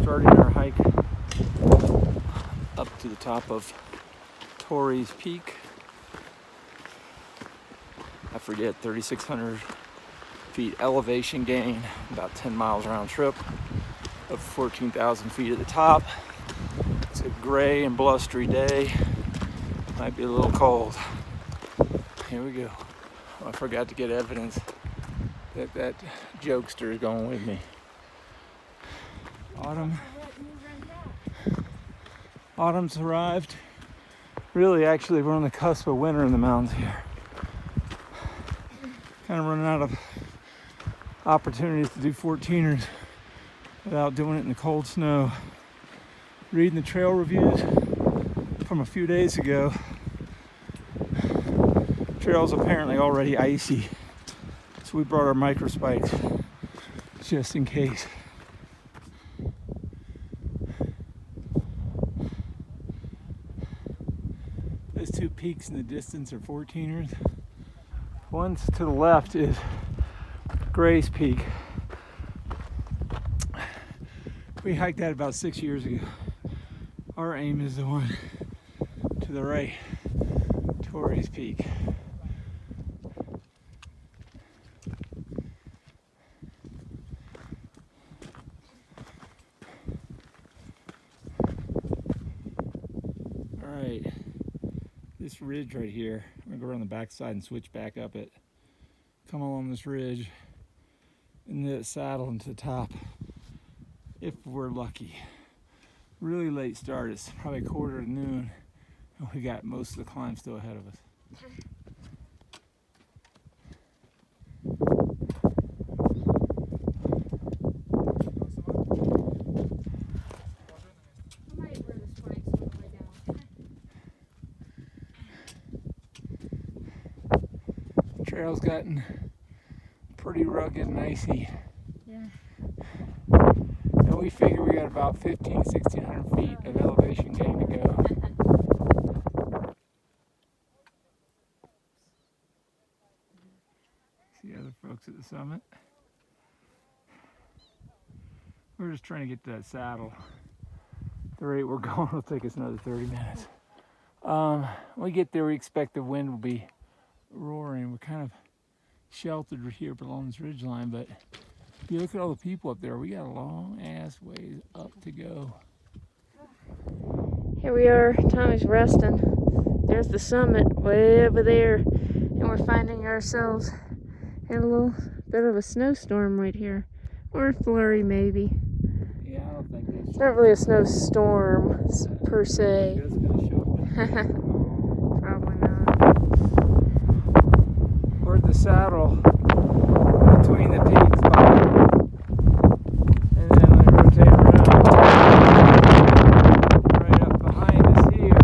starting our hike up to the top of Torrey's Peak. I forget, 3,600 feet elevation gain, about 10 miles round trip, up 14,000 feet at the top. It's a gray and blustery day. Might be a little cold. Here we go. I forgot to get evidence that that jokester is going with me. Autumn's arrived. Really, actually, we're on the cusp of winter in the mountains here. Kind of running out of opportunities to do 14ers without doing it in the cold snow. Reading the trail reviews from a few days ago. Trail's apparently already icy, so we brought our micro spikes just in case. Those two peaks in the distance are 14ers. One to the left is Gray's Peak. We hiked that about 6 years ago. Our aim is the one to the right, Torrey's Peak. All right, this ridge right here, I'm gonna go around the backside and switch back up it. Come along this ridge and then saddle into the top if we're lucky. Really late start, it's probably 12:15, and we got most of the climb still ahead of us. The trail's gotten pretty rugged and icy. Yeah. And we figure we got about 1,600 feet of elevation gain to go. See other folks at the summit. We're just trying to get to that saddle. The rate we're going will take us another 30 minutes. When we get there, we expect the wind will be roaring. We're kind of sheltered here along this ridge line, but if you look at all the people up there, we got a long ass ways up to go. Here we are, Tommy's resting. There's the summit way over there, and we're finding ourselves in a little bit of a snowstorm right here, or a flurry maybe. Yeah, I don't think It's not really a snowstorm per se. Probably not. We're at the saddle between the peaks, and then we rotate around. Right up behind us here,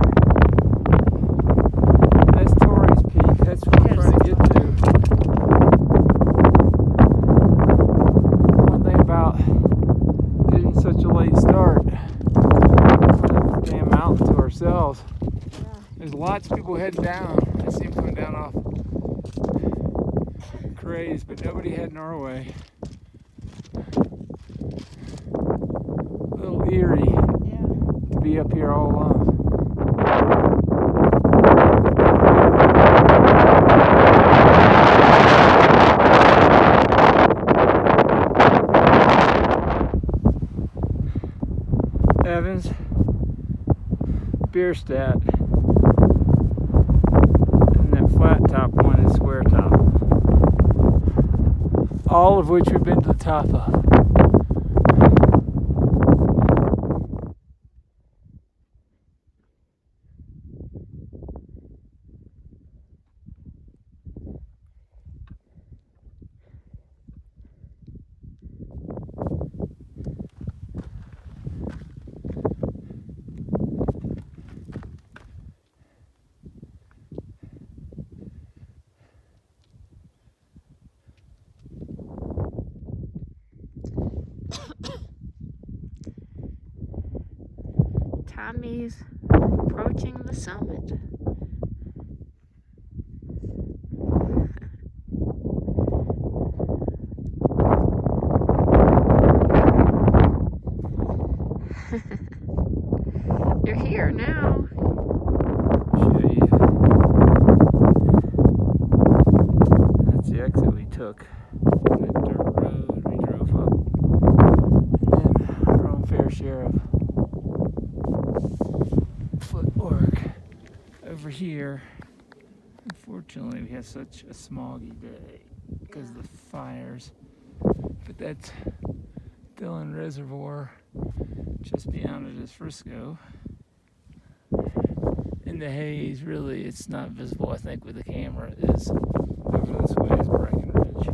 that's Torrey's Peak. That's what we're trying to get to. One thing about getting such a late start, we're the damn mountain to ourselves. There's lots of people heading down. I see them coming down off Craze, but nobody heading our way. A little eerie to be up here all alone. Evans, Bierstadt, and that flat top one is Square Top. All of which we've been to the top of. Tommy's approaching the summit. you're here now. Show you. That's the exit we took. That dirt road we drove up. And then our own fair share of footwork over here. Unfortunately, we had such a smoggy day because of the fires. But that's Dillon Reservoir just beyond it is Frisco. And the haze, really, it's not visible, I think, with the camera. It is over this way is Breckenridge.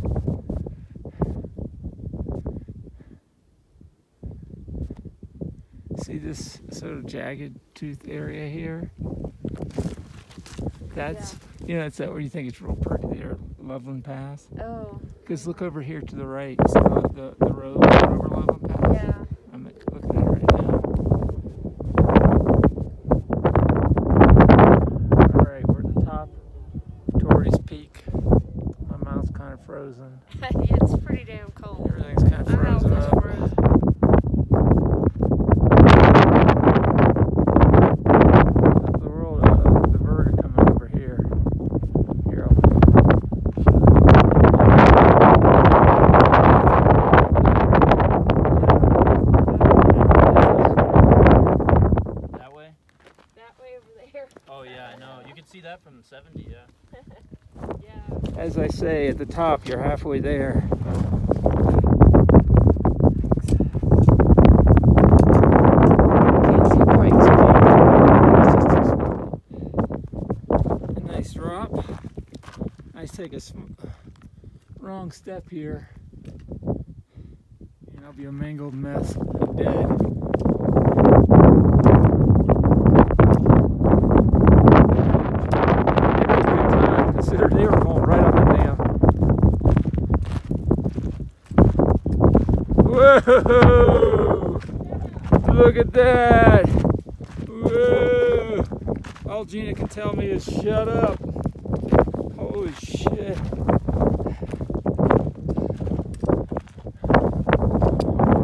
See this sort of jagged tooth area here? That's, you know, it's that where you think it's real pretty there, Loveland Pass. Oh. Because look over here to the right, see the road going over Loveland Pass? Yeah. I'm looking at it right now. Alright, we're at the top of Torrey's Peak. My mouth's kind of frozen. It's pretty damn cold. Everything's kind of frozen up. The world, the bird coming over here. Here, I'll That way? That way over there. Oh yeah, I know. You can see that from 70, yeah. Yeah. As I say, at the top, you're halfway there. Can't see Pikes Peak. It's just too small. A nice drop. I take a wrong step here, and I'll be a mangled mess of dead. Considered they were going right up the dam. Whoa! Look at that! Whoa! All Gina can tell me is shut up. Holy shit.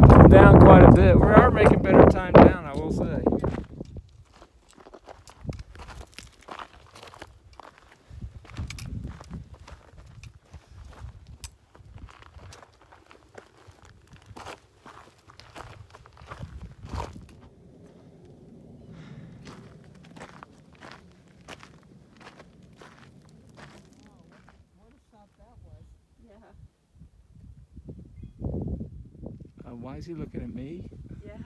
Come down quite a bit. We are making better time down, I will say. Why is he looking at me? Yeah.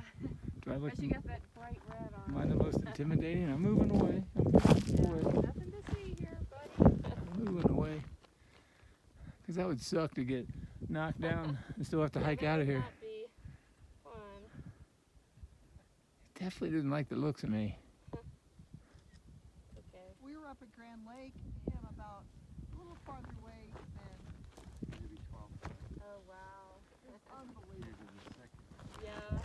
Do I look? Because you got that bright red on. Am I the most intimidating? I'm moving away. I'm moving away. Nothing to see here, buddy. I'm moving away. Because that would suck to get knocked down and still have to hike out of here. Not be fun. Definitely didn't like the looks of me. Okay. We were up at Grand Lake and about a little farther away than maybe 12. Oh wow. It's unbelievable. Yeah.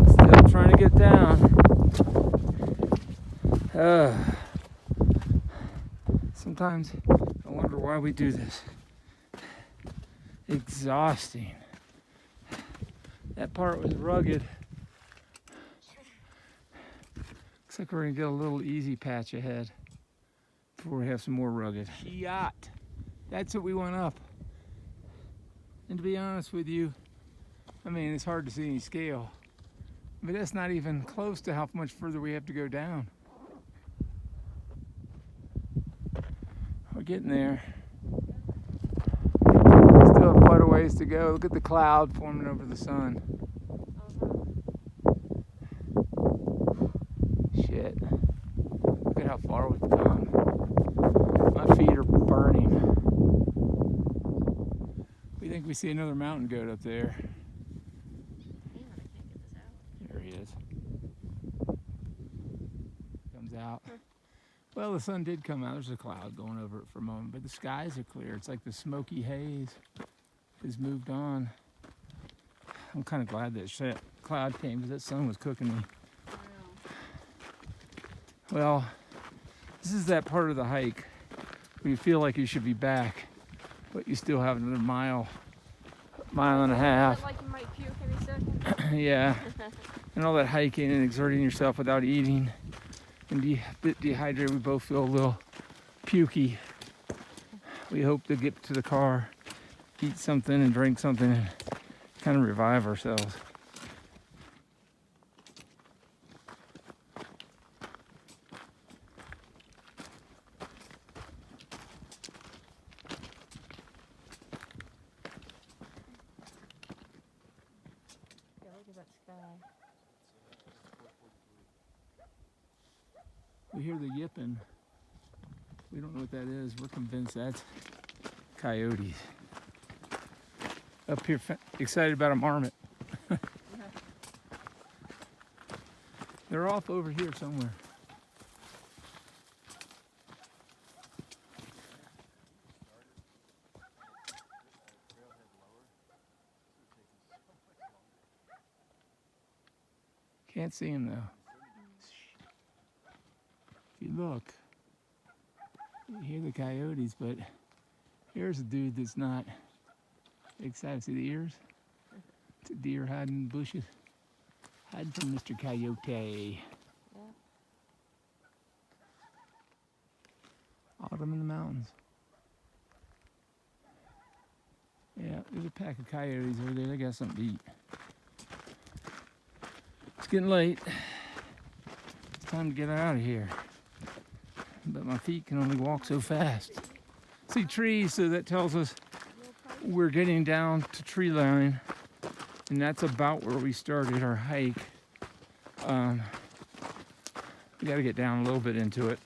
Still trying to get down. Sometimes I wonder why we do this. Exhausting. That part was rugged. Looks like we're gonna get a little easy patch ahead before we have some more rugged. Yacht. That's what we went up. And to be honest with you, I mean, it's hard to see any scale, but that's not even close to how much further we have to go down. We're getting there. Still have quite a ways to go. Look at the cloud forming over the sun. Shit. Look at how far we've come. My feet are burning. We think we see another mountain goat up there. There he is. Comes out. Well, the sun did come out. There's a cloud going over it for a moment, but the skies are clear. It's like the smoky haze has moved on. I'm kind of glad that cloud came because that sun was cooking me. Well, this is that part of the hike where you feel like you should be back but you still have another mile and a half. Like you might puke any second. Yeah, and all that hiking and exerting yourself without eating and a bit dehydrated. We both feel a little pukey. We hope to get to the car, eat something and drink something, and kind of revive ourselves. Yeah, look at that sky. We hear the yipping. We don't know what that is. We're convinced that's coyotes. Up here, excited about a marmot. They're off over here somewhere. Can't see him though. If you look, you hear the coyotes, but here's a dude that's not excited. See the ears? It's a deer hiding in the bushes. Hiding from Mr. Coyote. Yeah. Autumn in the mountains. Yeah, there's a pack of coyotes over there. They got something to eat. It's getting late. It's time to get out of here. But my feet can only walk so fast. See trees, so that tells us we're getting down to tree line. And that's about where we started our hike. We got to get down a little bit into it.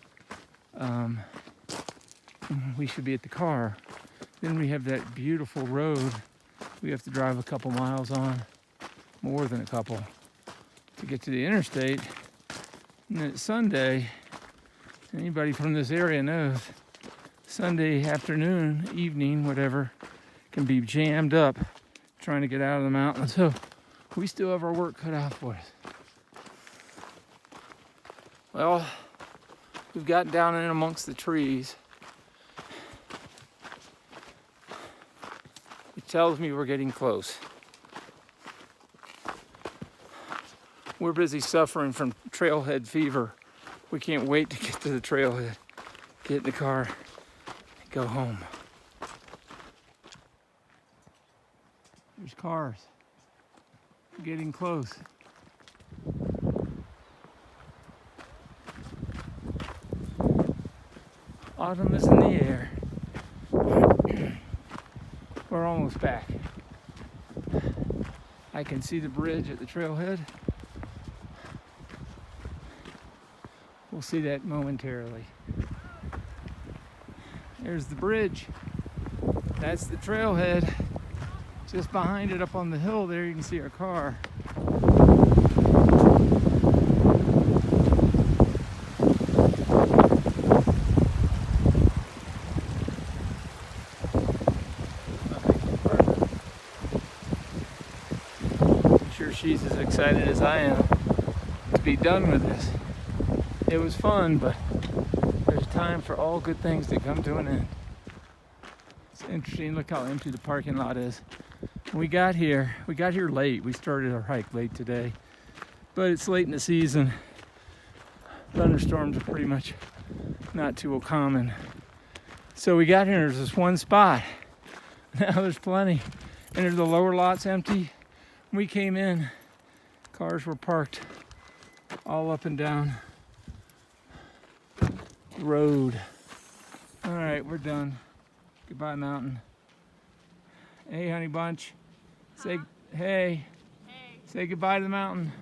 We should be at the car. Then we have that beautiful road we have to drive a couple miles on, more than a couple, to get to the interstate. And then it's Sunday. Anybody from this area knows Sunday afternoon, evening, whatever, can be jammed up trying to get out of the mountains. So we still have our work cut out for us. Well, we've gotten down in amongst the trees. It tells me we're getting close. We're busy suffering from trailhead fever. We can't wait to get to the trailhead, get in the car, and go home. There's cars. We're getting close. Autumn is in the air. We're almost back. I can see the bridge at the trailhead. We'll see that momentarily. There's the bridge. That's the trailhead. Just behind it up on the hill there, you can see our car. I'm sure she's as excited as I am to be done with this. It was fun, but there's time for all good things to come to an end. It's interesting, look how empty the parking lot is. When we got here late. We started our hike late today, but it's late in the season. Thunderstorms are pretty much not too common. So we got here, there's this one spot. Now there's plenty. And there's the lower lots empty. When we came in, cars were parked all up and down the road. All right, we're done. Goodbye, mountain. Hey, honey bunch. Say, hey. Say goodbye to the mountain.